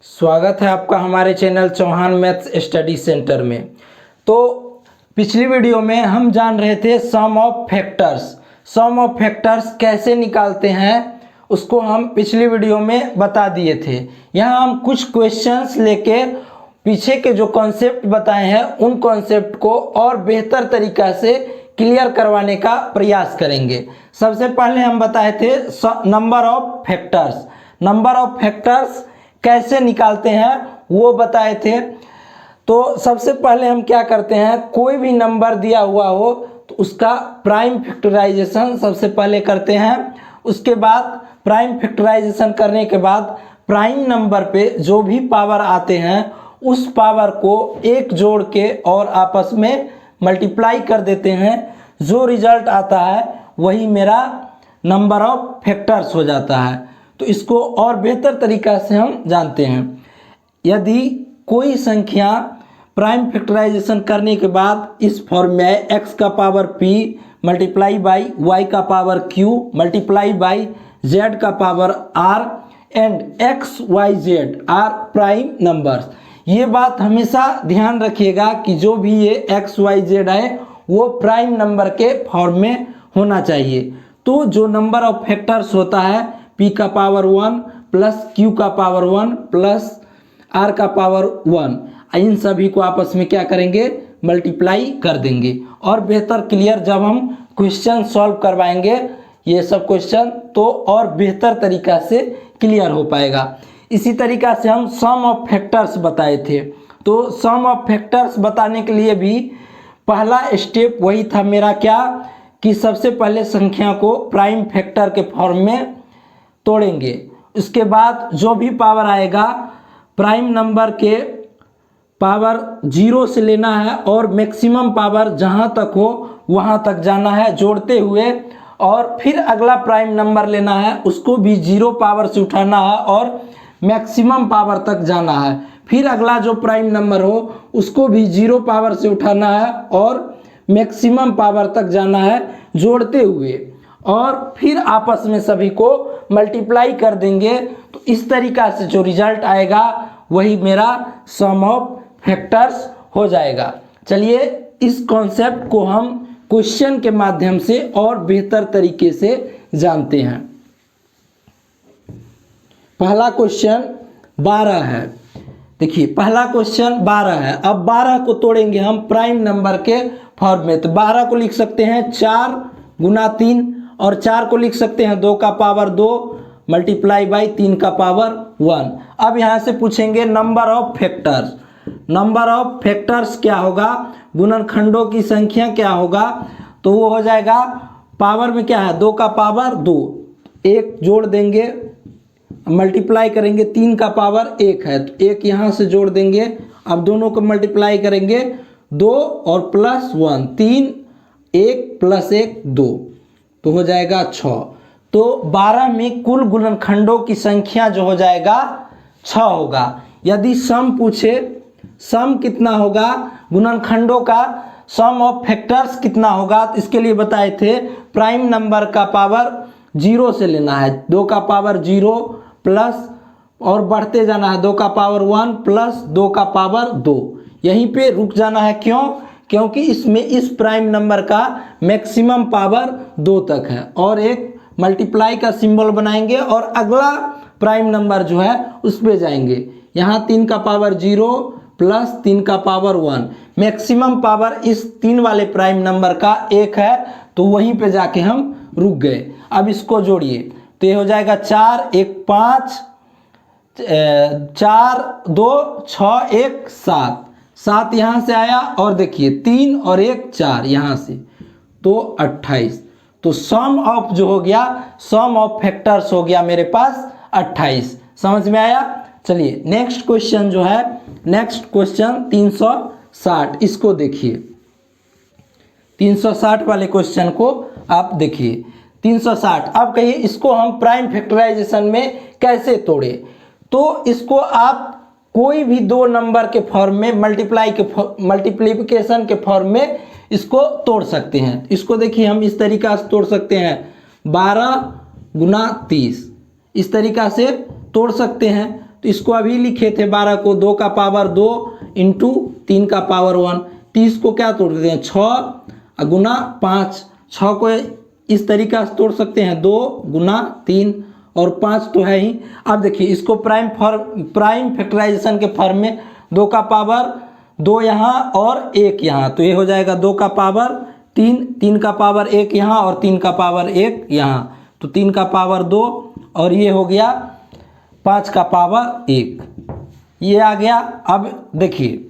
स्वागत है आपका हमारे channel Chauhan maths study centre में। तो पिछली वीडियो में हम जान रहे थे sum of factors. Sum of factors कैसे निकालते हैं उसको हम पिछली वीडियो में बता दिए थे। यहाँ हम कुछ क्वेश्चंस लेके पीछे के जो कॉन्सेप्ट बताए हैं उन कॉन्सेप्ट को और बेहतर तरीका से क्लियर करवाने का प्रयास करेंगे। सबसे पहले हम बताए थे number of factors. Number of factors कैसे निकालते हैं वो बताए थे। तो सबसे पहले हम क्या करते हैं, कोई भी नंबर दिया हुआ हो तो उसका प्राइम फैक्टराइजेशन सबसे पहले करते हैं। उसके बाद प्राइम फैक्टराइजेशन करने के बाद प्राइम नंबर पे जो भी पावर आते हैं उस पावर को एक जोड़ के और आपस में मल्टीप्लाई कर देते हैं। जो रिजल्ट आता है वही मेरा नंबर ऑफ फैक्टर्स हो जाता है। तो इसको और बेहतर तरीका से हम जानते हैं। यदि कोई संख्या प्राइम फैक्टराइजेशन करने के बाद इस फॉर्म में है x का power p multiply by y का power q multiply by z का power r and x y z are prime numbers. ये बात हमेशा ध्यान रखिएगा कि जो भी ये x y z है वो प्राइम नंबर के फॉर्म में होना चाहिए। तो जो नंबर ऑफ फैक्टर्स होता है p का पावर 1 प्लस q का पावर 1 प्लस r का पावर 1, इन सभी को आपस में क्या करेंगे, मल्टीप्लाई कर देंगे। और बेहतर क्लियर जब हम क्वेश्चन सॉल्व करवाएंगे ये सब क्वेश्चन तो और बेहतर तरीका से क्लियर हो पाएगा। इसी तरीका से हम सम ऑफ फैक्टर्स बताए थे। तो सम ऑफ फैक्टर्स बताने के लिए भी पहला स्टेप वही था मेरा, क्या कि सबसे पहले संख्या को प्राइम फैक्टर के फॉर्म में तोड़ेंगे। उसके बाद जो भी पावर आएगा प्राइम नंबर के पावर 0 से लेना है और मैक्सिमम पावर जहां तक हो वहां तक जाना है जोड़ते हुए, और फिर अगला प्राइम नंबर लेना है उसको भी 0 पावर से उठाना है और मैक्सिमम पावर तक जाना है। फिर अगला जो प्राइम नंबर हो उसको भी 0 पावर से उठाना है और मैक्सिमम पावर तक जाना है जोड़ते हुए, और फिर आपस में सभी को मल्टीप्लाई कर देंगे। तो इस तरीका से जो रिजल्ट आएगा वही मेरा सम ऑफ फैक्टर्स हो जाएगा। चलिए इस कॉन्सेप्ट को हम क्वेश्चन के माध्यम से और बेहतर तरीके से जानते हैं। पहला क्वेश्चन 12 है। देखिए पहला क्वेश्चन 12 है। अब 12 को तोड़ेंगे हम प्राइम नंबर के फॉर्म में। तो 12 को लिख सकते हैं 4 गुना 3 और 4 को लिख सकते हैं 2 का पावर 2 मल्टीप्लाई बाई 3 का पावर 1। अब यहाँ से पूछेंगे number of factors. Number of factors क्या होगा, गुणनखंडों की संख्या क्या होगा। तो वो हो जाएगा पावर में क्या है 2 का पावर 2, 1 जोड़ देंगे मल्टीप्लाई करेंगे 3 का पावर 1 है तो 1 यहाँ से जोड़ देंगे। अब दोनों को मल्टीप्लाई करेंगे 2 और प्लस 1, 3 1 प्लस 1 2 तो हो जाएगा 6। तो 12 में कुल गुणनखंडों की संख्या जो हो जाएगा 6 होगा। यदि सम पूछे, सम कितना होगा गुणनखंडों का, सम ऑफ फैक्टर्स कितना होगा, तो इसके लिए बताए थे प्राइम नंबर का पावर 0 से लेना है। 2 का पावर 0 प्लस और बढ़ते जाना है 2 का पावर 1 प्लस 2 का पावर 2, यहीं पे रुक जाना है। क्यों? क्योंकि इसमें इस प्राइम नंबर का मैक्सिमम पावर 2 तक है, और एक मल्टीप्लाई का सिंबल बनाएंगे और अगला प्राइम नंबर जो है उस पे जाएंगे। यहाँ 3 का पावर 0 प्लस 3 का पावर 1, मैक्सिमम पावर इस 3 वाले प्राइम नंबर का 1 है तो वहीं पे जाके हम रुक गए। अब इसको जोड़िए तो ये हो जाएगा 4 1 5 4 2 6 1 7, 7 यहाँ से आया और देखिए 3 और 1 4 यहाँ से तो 28। तो सम ऑफ जो हो गया, सम ऑफ फैक्टर्स हो गया मेरे पास 28। समझ में आया। चलिए नेक्स्ट क्वेश्चन जो है, नेक्स्ट क्वेश्चन 360, इसको देखिए। 360 वाले क्वेश्चन को आप देखिए 360। अब कहिए इसको हम प्राइम फैक्टराइजेशन में कैसे तोड़े। तो इसको आप कोई भी 2 नंबर के फॉर्म में मल्टीप्लिकेशन के फॉर्म में इसको तोड़ सकते हैं। इसको देखिए हम इस तरीका से तोड़ सकते हैं 12 गुना 30, इस तरीका से तोड़ सकते हैं। तो इसको अभी लिखे थे 12 को 2 का पावर 2 इंटू 3 का पावर 1। 30 को क्या तोड़ सकते हैं 6 गुना 5, 6 को इस तरीका से तोड़ सकते हैं 2 गुना 3 और 5 तो है ही। अब देखिए इसको प्राइम फैक्टराइजेशन के फॉर्म में 2 का पावर 2 यहाँ और 1 यहाँ, तो ये हो जाएगा 2 का पावर 3, 3 का पावर 1 यहाँ और 3 का पावर 1 यहाँ, तो 3 का पावर 2 और ये हो गया 5 का पावर 1, ये आ गया। अब देखिए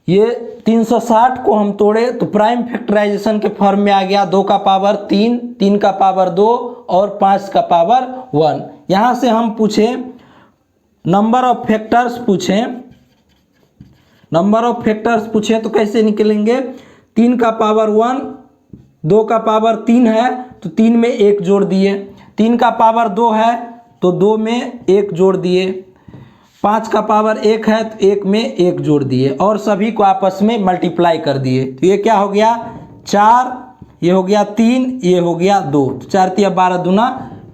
ये 360 को हम तोड़े तो प्राइम फैक्टराइजेशन के फॉर्म में आ गया 2 का पावर 3, 3 का पावर 2 और 5 का पावर 1। यहाँ से हम पूछे नंबर ऑफ फैक्टर्स पूछे तो कैसे निकलेंगे, 3 का पावर 1, 2 का पावर 3 है तो 3 में 1 जोड़ दिए, 3 का पावर 2 है तो 2 में 1 जोड़ दिए, 5 का पावर 1 है तो 1 में 1 जोड़ दिए और सभी को आपस में मल्टीप्लाई कर दिए। तो ये क्या हो गया 4, ये हो गया 3, ये हो गया 2, तो 4 तिया 12 दूना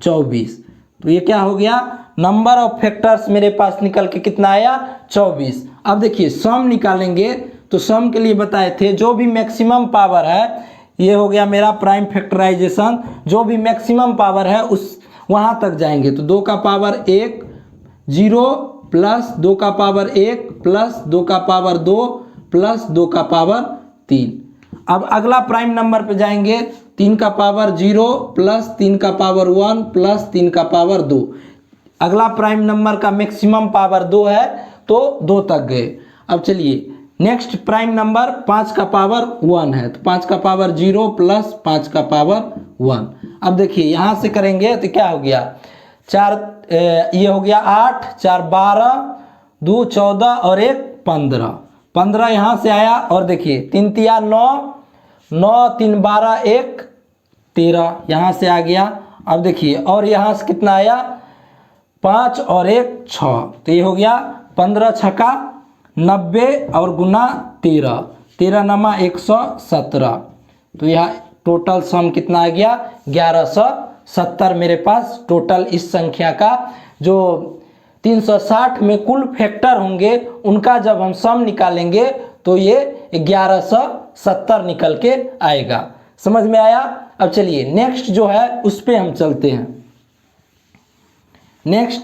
24। तो ये क्या हो गया नंबर ऑफ फैक्टर्स मेरे पास निकल के कितना आया 24। अब देखिए सम निकालेंगे तो सम के लिए बताए थे जो भी मैक्सिमम पावर है, ये हो गया मेरा प्राइम फैक्टराइजेशन, जो भी मैक्सिमम पावर है उस वहाँ तक जाएंगे। तो 2 का पावर 1 0 प्लस 2 का पावर 1 प्लस 2 का पावर 2 प्लस 2 का पावर 3। अब अगला प्राइम नंबर पे जाएंगे, 3 का पावर 0 प्लस 3 का पावर 1 प्लस 3 का पावर 2। अगला प्राइम नंबर का मैक्सिमम पावर 2 है तो 2 तक गए। अब चलिए नेक्स्ट प्राइम नंबर 5 का पावर 1 है तो 5 का पावर 0 प्लस 5 का पावर 1। अब देखिए यहाँ से करेंगे तो क्या हो गया 4, ये हो गया 8, 4 12, 2 14 और 1 15, 15 यहाँ से आया और देखिए 3 तिया 9, 9 3 12 1 13 यहाँ से आ गया। अब देखिए और यहाँ से कितना आया 5 और 1 6, तो ये हो गया 15 छक्का 90 और गुना 13, 13 नमा 117, तो यह टोटल सम कितना आ गया 1170 मेरे पास टोटल इस संख्या का। जो 360 में कुल फैक्टर होंगे उनका जब हम सम निकालेंगे तो ये 1170 निकल के आएगा। समझ में आया। अब चलिए नेक्स्ट जो है उस पर हम चलते हैं। नेक्स्ट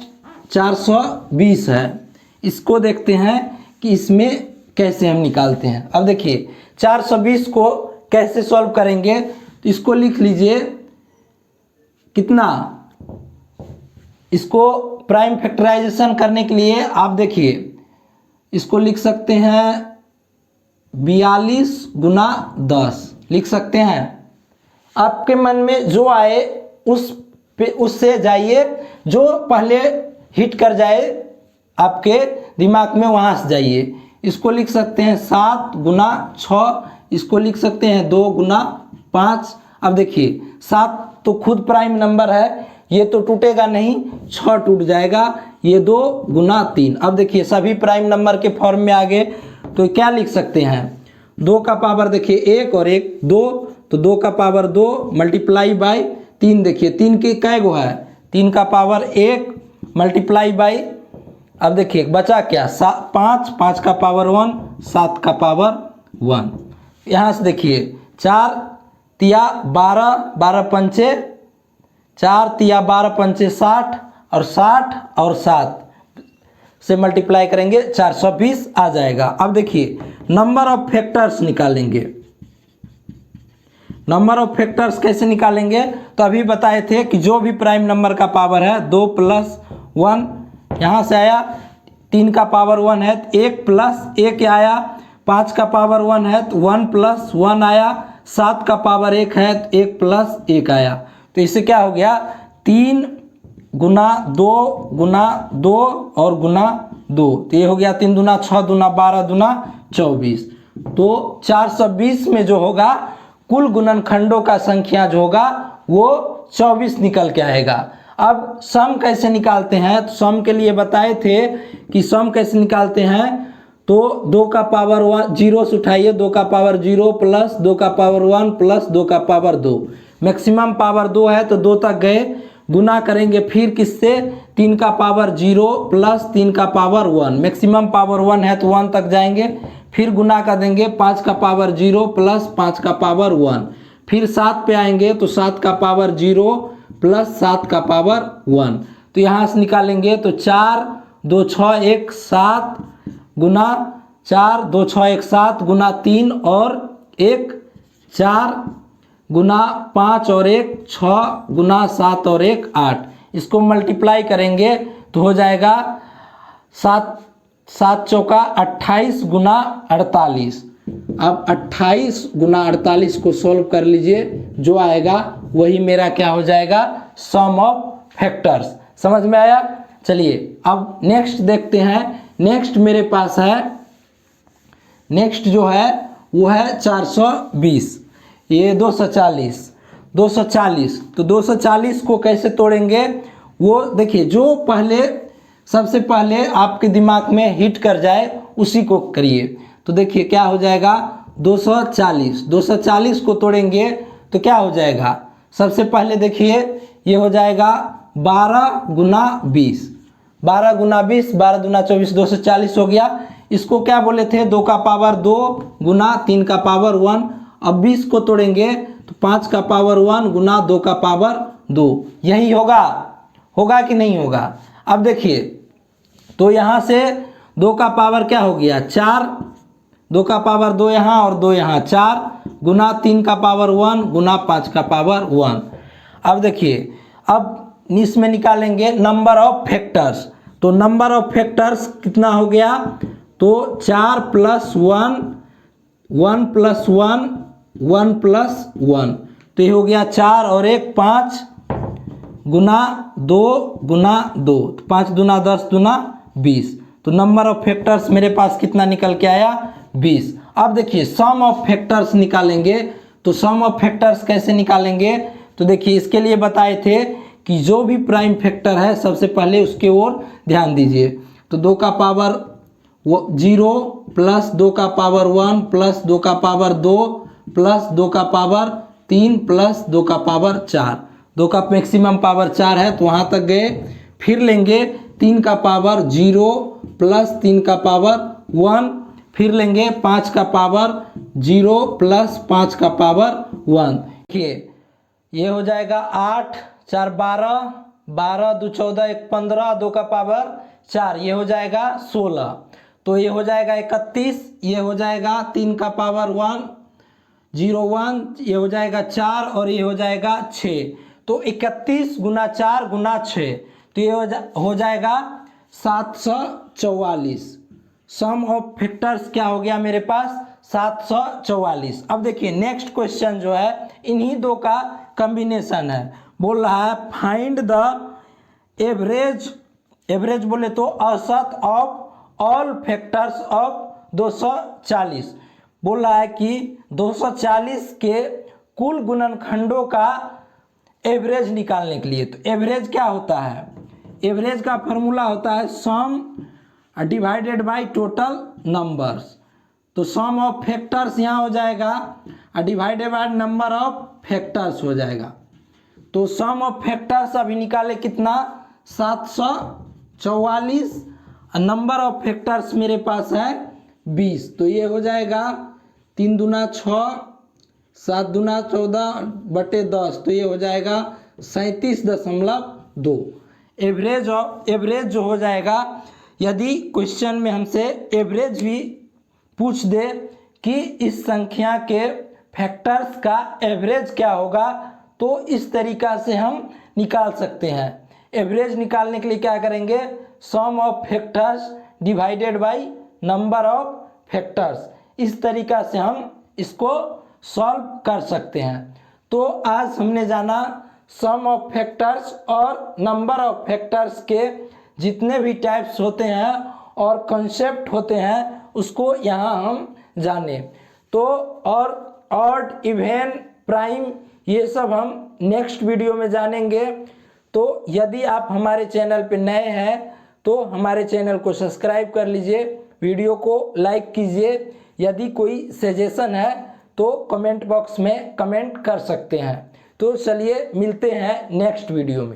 420 है, इसको देखते हैं कि इसमें कैसे हम निकालते हैं। अब देखिए 420 को कैसे सॉल्व करेंगे, तो इसको लिख लीजिए कितना, इसको प्राइम फैक्टराइजेशन करने के लिए आप देखिए इसको लिख सकते हैं 42 गुना 10 लिख सकते हैं। आपके मन में जो आए उस पे उससे जाइए, जो पहले हिट कर जाए आपके दिमाग में वहाँ से जाइए। इसको लिख सकते हैं 7 गुना 6, इसको लिख सकते हैं 2 गुना 5। अब देखिए 7 तो खुद प्राइम नंबर है, ये तो टूटेगा नहीं, 6 टूट जाएगा, ये 2 गुना 3। अब देखिए सभी प्राइम नंबर के फॉर्म में आ गए, तो क्या लिख सकते हैं 2 का पावर देखिए 1 और 1 2, तो 2 का पावर 2 मल्टीप्लाई बाय 3। देखिए 3 के कै गो है, 3 का पावर 1 मल्टीप्लाई बाय, अब देखिए बचा क्या 5, 5 का पावर 1 7 का पावर 1। यहाँ से देखिए 4 तिया 12, 12 पंचे 4 तिया 12 पंचे 60 और 60 और 7 से मल्टीप्लाई करेंगे 420 आ जाएगा। अब देखिए नंबर ऑफ फैक्टर्स निकालेंगे। नंबर ऑफ फैक्टर्स कैसे निकालेंगे, तो अभी बताए थे कि जो भी प्राइम नंबर का पावर है 2 प्लस 1, यहाँ से आया 3 का पावर 1 है तो 1 प्लस 1 आया, 5 का पावर 1 है तो 1 प्लस 1 आया, 7 का पावर 1 है तो 1 प्लस 1 आया। तो इससे क्या हो गया 3 गुना 2 गुना 2 और गुना 2, तो ये हो गया 3 दूना 6 दूना 12 दूना 24। तो 420 में जो होगा कुल गुणनखंडों का संख्या जो होगा वो 24 निकल के आएगा। अब सम कैसे निकालते हैं, तो सम के लिए बताए थे कि सम कैसे निकालते हैं, तो 2 का पावर 1 0 से उठाइए, 2 का पावर 0 प्लस 2 का पावर 1 प्लस 2 का पावर 2, मैक्सिमम पावर 2 है तो 2 तक गए, गुना करेंगे फिर किससे 3 का पावर 0 प्लस 3 का पावर 1, मैक्सिमम पावर 1 है तो 1 तक जाएंगे, फिर गुना कर देंगे 5 का पावर 0 प्लस 5 का पावर 1, फिर 7 पे आएंगे तो 7 का पावर 0 प्लस 7 का पावर 1, तो यहाँ से निकालेंगे तो 4 2 6 1 7 गुना 4 2 6 1 7 गुना 3 और 1 4 गुना 5 और 1 6 गुना 7 और 1 8, इसको मल्टीप्लाई करेंगे तो हो जाएगा 7 7 चौका 28 गुना 48। अब 28 गुना 48 को सॉल्व कर लीजिए, जो आएगा वही मेरा क्या हो जाएगा, सम ऑफ फैक्टर्स। समझ में आया? चलिए अब नेक्स्ट देखते हैं। नेक्स्ट मेरे पास है, नेक्स्ट जो है वो है 420, ये 240 तो 240 को कैसे तोड़ेंगे वो देखिए, जो पहले सबसे पहले आपके दिमाग में हिट कर जाए उसी को करिए। तो देखिए क्या हो जाएगा, 240 को तोड़ेंगे तो क्या हो जाएगा, सबसे पहले देखिए ये हो जाएगा 12 गुना 20, 12 गुना 20 12 दुना 24, 240 हो गया। इसको क्या बोले थे, 2 का पावर 2 गुना 3 का पावर 1। अब 20 को तोड़ेंगे तो 5 का पावर 1 गुना 2 का पावर 2, यही होगा कि नहीं होगा? अब देखिए तो यहाँ से 2 का पावर क्या हो गया 4, 2 का पावर 2 यहाँ और 2 यहाँ, 4 गुना 3 का पावर 1 गुना 5 का पावर 1। अब देखिए अब इसमें निकालेंगे नंबर ऑफ फैक्टर्स, तो नंबर ऑफ फैक्टर्स कितना हो गया, तो 4 प्लस 1 1 प्लस 1 1 प्लस 1, तो ये हो गया 4 और 1 5 गुना 2 गुना 2, 5 दुना 10 दुना 20, तो नंबर ऑफ फैक्टर्स मेरे पास कितना निकल के आया 20। अब देखिए सम ऑफ फैक्टर्स निकालेंगे, तो सम ऑफ फैक्टर्स कैसे निकालेंगे, तो देखिए इसके लिए बताए थे कि जो भी प्राइम फैक्टर है सबसे पहले उसके ओर ध्यान दीजिए। तो 2 का पावर 0 प्लस 2 का पावर 1 प्लस 2 का पावर 2 प्लस 2 का पावर 3 प्लस 2 का पावर 4, 2 का मैक्सिमम पावर 4 है तो वहाँ तक गए। फिर लेंगे 3 का पावर 0 प्लस 3 का पावर 1, फिर लेंगे 5 का पावर 0 प्लस 5 का पावर 1। देखिए ये हो जाएगा 8 4 12 12 2 14 1 15, 2 का पावर 4, ये हो जाएगा 16, तो ये हो जाएगा 31, ये हो जाएगा 3 का पावर 1 0 1, ये हो जाएगा 4 और ये हो जाएगा 6, तो 31 गुना 4 गुना 6, तो ये हो जाएगा 744। सम ऑफ फैक्टर्स क्या हो गया मेरे पास 744। अब देखिए नेक्स्ट क्वेश्चन जो है इन्हीं दो का कॉम्बिनेशन है, बोल रहा है फाइंड द एवरेज, एवरेज बोले तो औसत ऑफ ऑल फैक्टर्स ऑफ 240, बोल रहा है कि 240 के कुल गुणनखंडों का एवरेज निकालने के लिए। तो एवरेज क्या होता है, एवरेज का फॉर्मूला होता है सम डिवाइडेड बाय टोटल नंबर्स, तो सम ऑफ फैक्टर्स यहाँ हो जाएगा divided by number of factors हो जाएगा। तो सम ऑफ फैक्टर्स अभी निकाले कितना 744, नंबर ऑफ फैक्टर्स मेरे पास है 20, तो ये हो जाएगा 3 दूना 6 7 दूना 14 बटे 10, तो ये हो जाएगा 37.2। एवरेज जो हो जाएगा, यदि क्वेश्चन में हमसे एवरेज भी पूछ दे कि इस संख्या के फैक्टर्स का एवरेज क्या होगा, तो इस तरीका से हम निकाल सकते हैं। एवरेज निकालने के लिए क्या करेंगे, sum of factors divided by number of factors, इस तरीका से हम इसको सॉल्व कर सकते हैं। तो आज हमने जाना सम ऑफ फैक्टर्स और नंबर ऑफ फैक्टर्स के जितने भी टाइप्स होते हैं और कॉन्सेप्ट होते हैं उसको यहाँ हम जाने। तो और ऑड इवन प्राइम ये सब हम नेक्स्ट वीडियो में जानेंगे। तो यदि आप हमारे चैनल पे नए हैं तो हमारे चैनल को सब्सक्राइब कर लीजिए, वीडियो को लाइक कीजिए, यदि कोई सजेशन है तो कमेंट बॉक्स में कमेंट कर सकते हैं। तो चलिए मिलते हैं नेक्स्ट वीडियो में।